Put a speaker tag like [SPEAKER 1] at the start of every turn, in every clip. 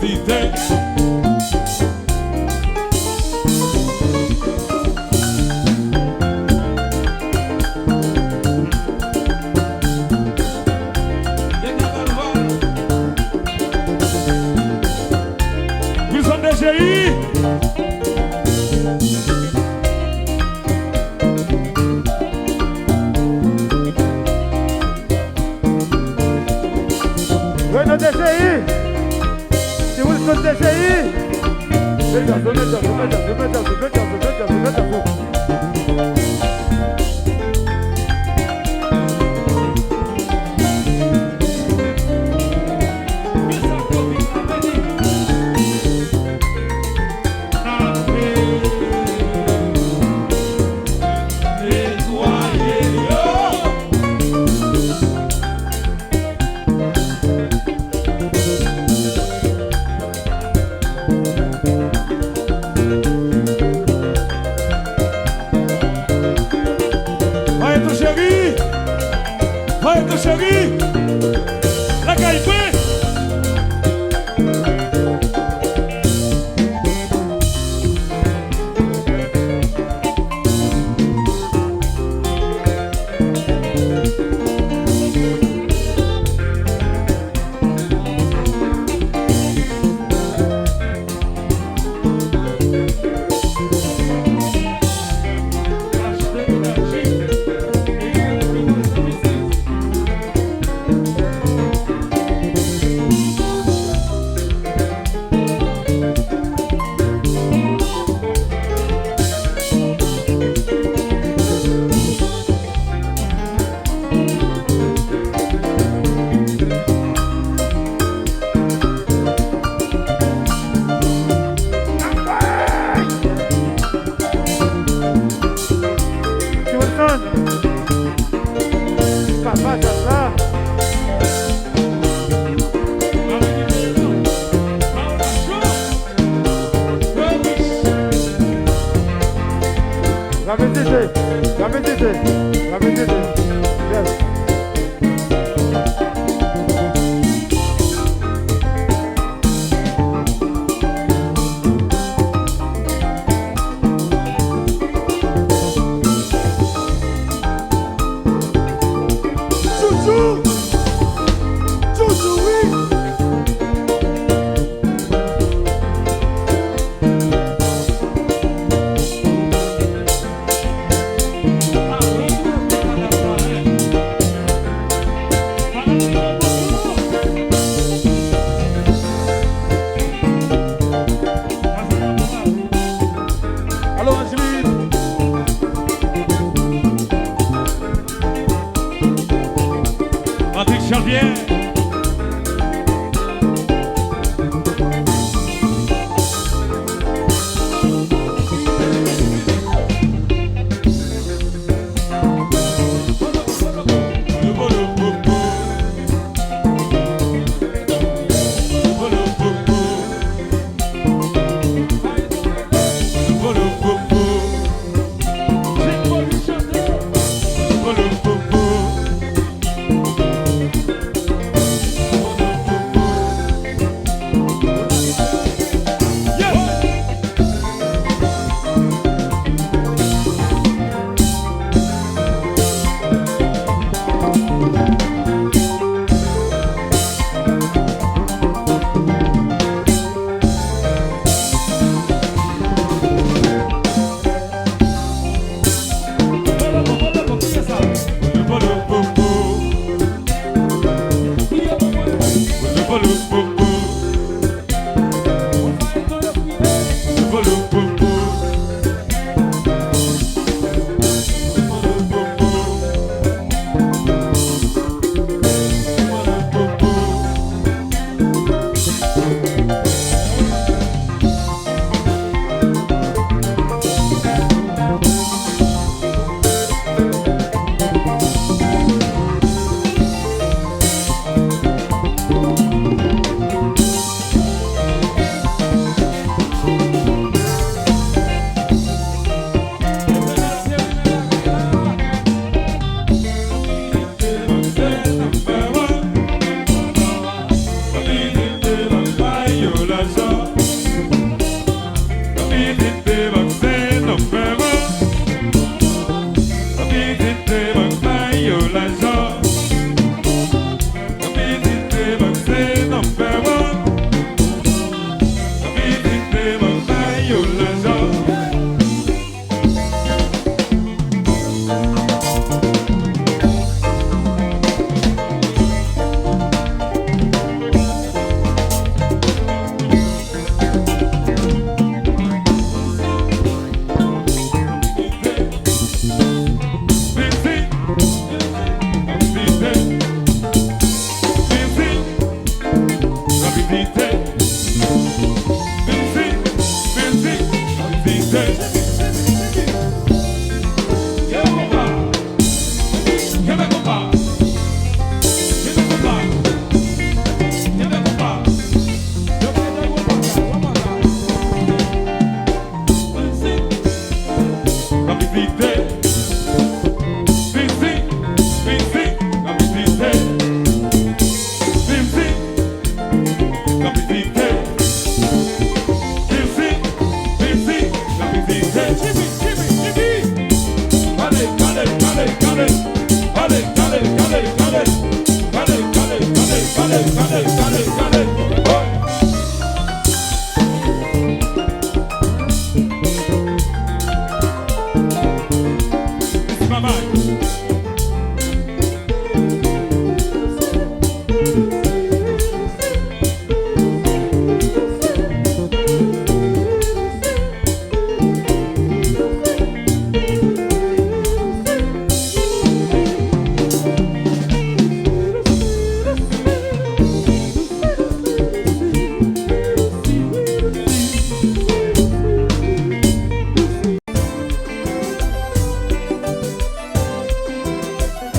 [SPEAKER 1] visiter. Wilson DGI.
[SPEAKER 2] Oi no DGI. Se Wilson DGI. Verde azul, verde azul, verde azul, verde azul, verde azul, verde azul, verde azul.
[SPEAKER 1] Vai, tu cheguei! La caipé!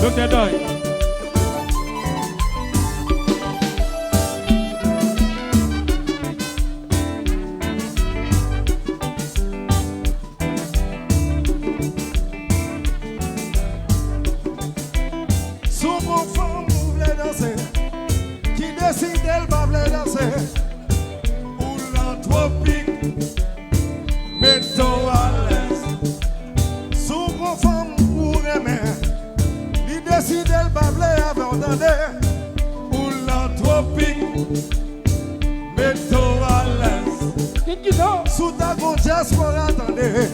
[SPEAKER 1] Dr. Doy.
[SPEAKER 3] Sous mon femme, vous voulez danser. Qui décide, elle va vouloir danser. Ou l'anthropique, mettons à l'aise. Sous mon femme, vous aimez. Qui décide, elle va vouloir aborder. Ou l'anthropique, mettons à l'aise. Sous ta conscience, pour attendre.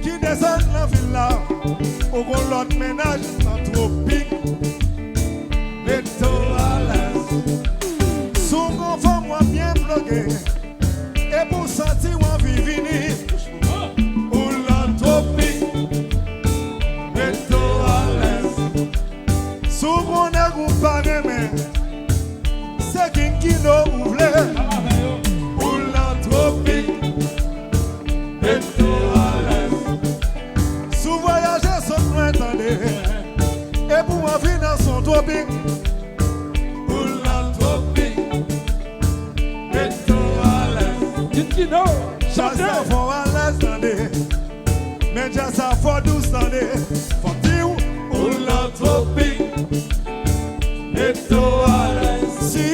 [SPEAKER 3] Qui descend la ville là. Au bon l'autre ménage, l'anthropique. Mettons à l'aise. Sous mon femme, moi bien bloqué. Et pour sentir moi vivini. Ou l'anthropie. Mettons à l'aise. Sous mon nègre pas aimé. C'est qui nous ouvre. Ou l'anthropie. Mettons à l'aise. Sous voyager sans nous entendre. Et pour ma vie dans son tropique. Pour l'anthropie. Mettons à l'aise. Chacun faut à l'aise dans mais déjà ça faut douce dans faut dire pour l'anthropie. Mettons à l'aise. Si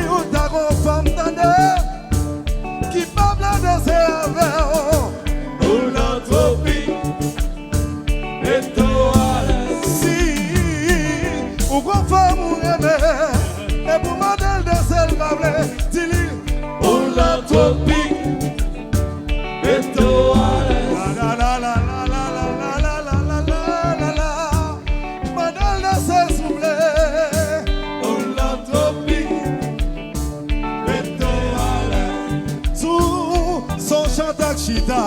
[SPEAKER 3] ou ta femme dans qui pas danser avec pour l'anthropie. Mettons à l'aise. Ou qu'on femme ou rêver. Et pour modèle de celle bablée. Dis-lui. Pour l'anthropie. Mettons à l'aise. La la la la la la la la la la la la. Modèle de celle soufflée. Pour l'anthropie. Mettons à l'aise. Sous son chantac chita.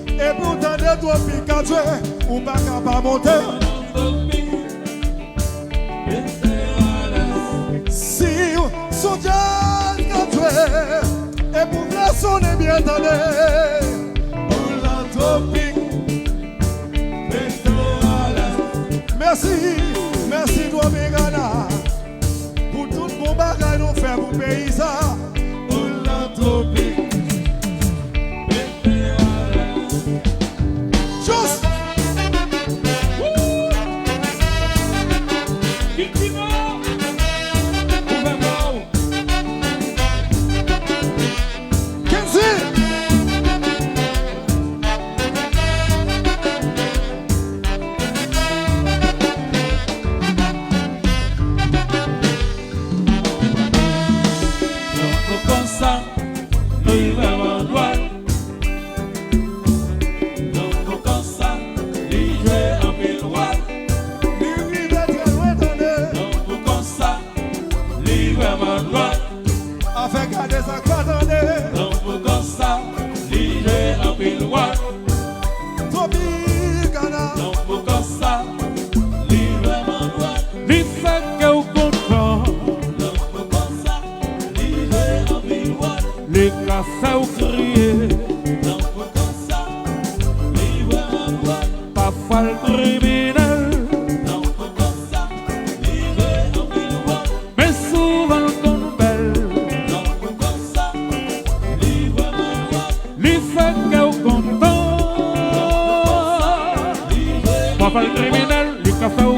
[SPEAKER 3] Et pour t'aider toi piquer. Ou pas capable monter. Si son jazz qu'a tué, et pour la sonner bien tendue, pour l'anthropie, mettons à l'aise. Merci toi Bégana, pour tout bon bagage nous fait pour pays ça, pour l'anthropie, mettons à l'aise. Juste.
[SPEAKER 1] Criminel, les cafés au